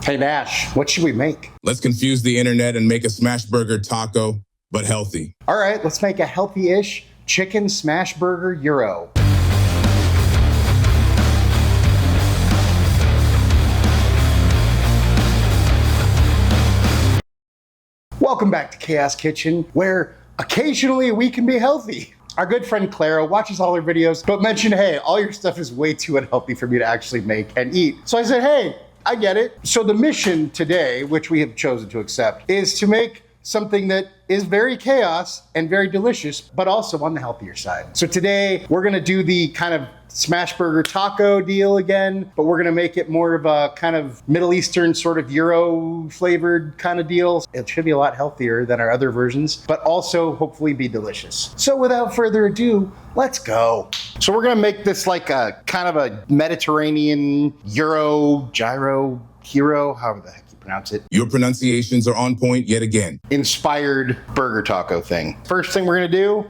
Hey Nash, what should we make? Let's confuse the internet and make a Smashburger taco, but healthy. All right, let's make a healthy-ish Chicken Smashburger Gyro. Welcome back to Chaos Kitchen, where occasionally we can be healthy. Our good friend Clara watches all our videos, but mentioned, hey, all your stuff is way too unhealthy for me to actually make and eat. So I said, hey, I get it. So the mission today, which we have chosen to accept, is to make something that is very chaos and very delicious, but also on the healthier side. So today we're gonna do the kind of Smashburger taco deal again, but we're gonna make it more of a kind of Middle Eastern sort of Euro flavored kind of deal. It should be a lot healthier than our other versions, but also hopefully be delicious. So without further ado, let's go. So we're gonna make this like a kind of a Mediterranean Euro, gyro, hero, however the heck you pronounce it. Your pronunciations are on point yet again. Inspired burger taco thing. First thing we're gonna do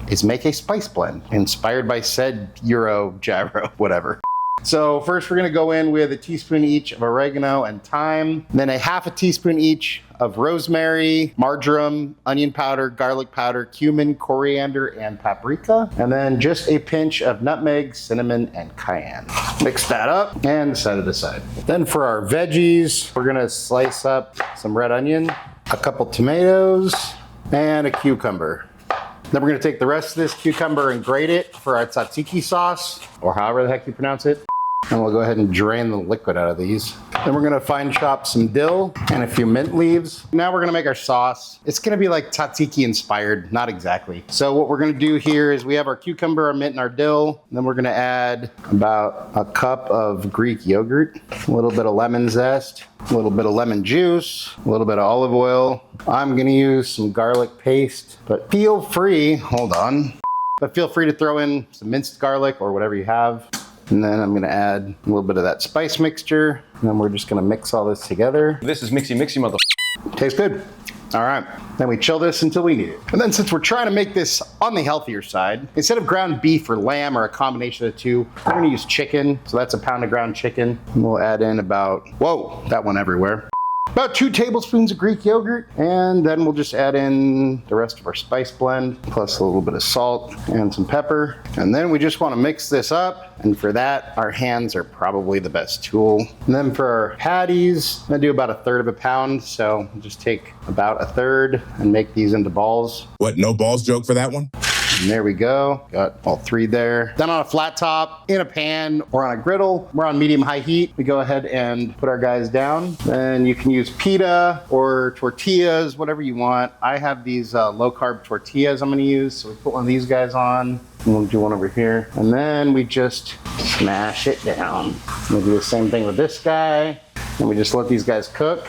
is make a spice blend inspired by said Euro, gyro, whatever. So first we're gonna go in with a teaspoon each of oregano and thyme, then a half a teaspoon each of rosemary, marjoram, onion powder, garlic powder, cumin, coriander, and paprika, and then just a pinch of nutmeg, cinnamon, and cayenne. Mix that up and set it aside. Then for our veggies, we're gonna slice up some red onion, a couple tomatoes, and a cucumber. Then we're gonna take the rest of this cucumber and grate it for our tzatziki sauce, or however the heck you pronounce it. And we'll go ahead and drain the liquid out of these. Then we're gonna fine chop some dill and a few mint leaves. Now we're gonna make our sauce. It's gonna be like tzatziki inspired, not exactly. So what we're gonna do here is we have our cucumber, our mint, and our dill. And then we're gonna add about a cup of Greek yogurt, a little bit of lemon zest, a little bit of lemon juice, a little bit of olive oil. I'm gonna use some garlic paste, but feel free to throw in some minced garlic or whatever you have. And then I'm gonna add a little bit of that spice mixture. And then we're just gonna mix all this together. This is mixy mother. Tastes good. All right, then we chill this until we need it. And then since we're trying to make this on the healthier side, instead of ground beef or lamb or a combination of the two, we're gonna use chicken. So that's a pound of ground chicken. And we'll add in about, whoa, that went everywhere. About 2 tablespoons of Greek yogurt, and then we'll just add in the rest of our spice blend, plus a little bit of salt and some pepper. And then we just wanna mix this up, and for that, our hands are probably the best tool. And then for our patties, I'm gonna do about 1/3 of a pound, so just take about 1/3 and make these into balls. What, no balls joke for that one? And there we go, got all 3 there. Then on a flat top, in a pan, or on a griddle, we're on medium-high heat. We go ahead and put our guys down. Then you can use pita or tortillas, whatever you want. I have these low-carb tortillas I'm gonna use, so we put one of these guys on, and we'll do one over here. And then we just smash it down. We'll do the same thing with this guy, and we just let these guys cook.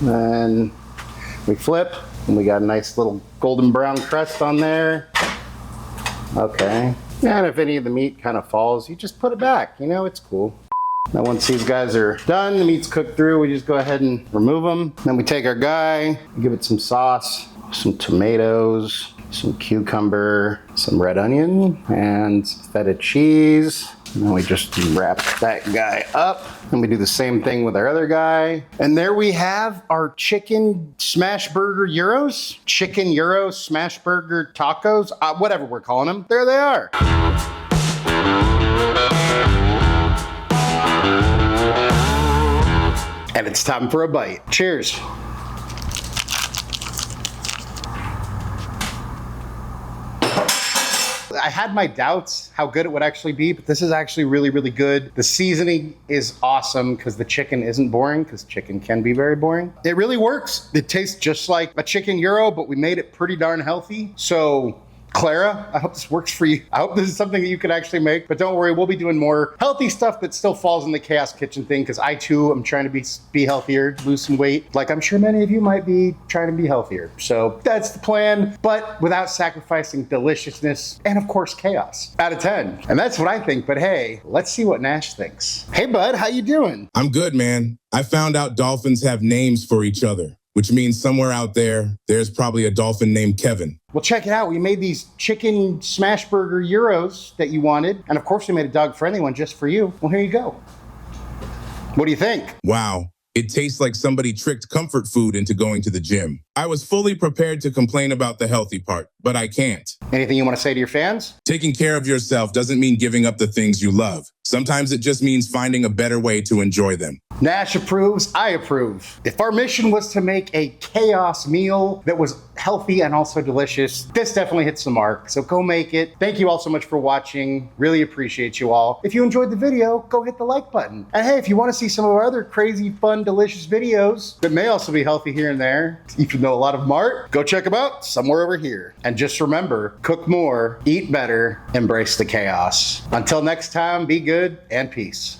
Then we flip, and we got a nice little golden brown crust on there. Okay, and if any of the meat kind of falls, you just put it back, you know, it's cool. Now once these guys are done, the meat's cooked through, we just go ahead and remove them. Then we take our guy, give it some sauce, some tomatoes, some cucumber, some red onion, and some feta cheese. And then we just wrap that guy up. And we do the same thing with our other guy. And there we have our chicken Smashburger Gyros. Chicken Euro Smashburger tacos, whatever we're calling them. There they are. And it's time for a bite. Cheers. I had my doubts how good it would actually be, but this is actually really, really good. The seasoning is awesome because the chicken isn't boring, because chicken can be very boring. It really works. It tastes just like a chicken gyro, but we made it pretty darn healthy. So Clara, I hope this works for you. I hope this is something that you could actually make, but don't worry, we'll be doing more healthy stuff that still falls in the Chaos Kitchen thing, because I too am trying to be healthier, lose some weight, like I'm sure many of you might be trying to be healthier. So that's the plan, but without sacrificing deliciousness and of course chaos. Out of 10. And that's what I think, but hey, let's see what Nash thinks. Hey bud, how you doing? I'm good, man. I found out dolphins have names for each other, which means somewhere out there's probably a dolphin named Kevin. Well, check it out. We made these chicken Smashburger Gyros that you wanted. And of course we made a dog-friendly one just for you. Well, here you go. What do you think? Wow. It tastes like somebody tricked comfort food into going to the gym. I was fully prepared to complain about the healthy part, but I can't. Anything you want to say to your fans? Taking care of yourself doesn't mean giving up the things you love. Sometimes it just means finding a better way to enjoy them. Nash approves, I approve. If our mission was to make a chaos meal that was healthy and also delicious, this definitely hits the mark. So go make it. Thank you all so much for watching. Really appreciate you all. If you enjoyed the video, go hit the like button. And hey, if you want to see some of our other crazy, fun, delicious videos that may also be healthy here and there, if you know a lot of them aren't, go check them out somewhere over here. And just remember, cook more, eat better, embrace the chaos. Until next time, be good and peace.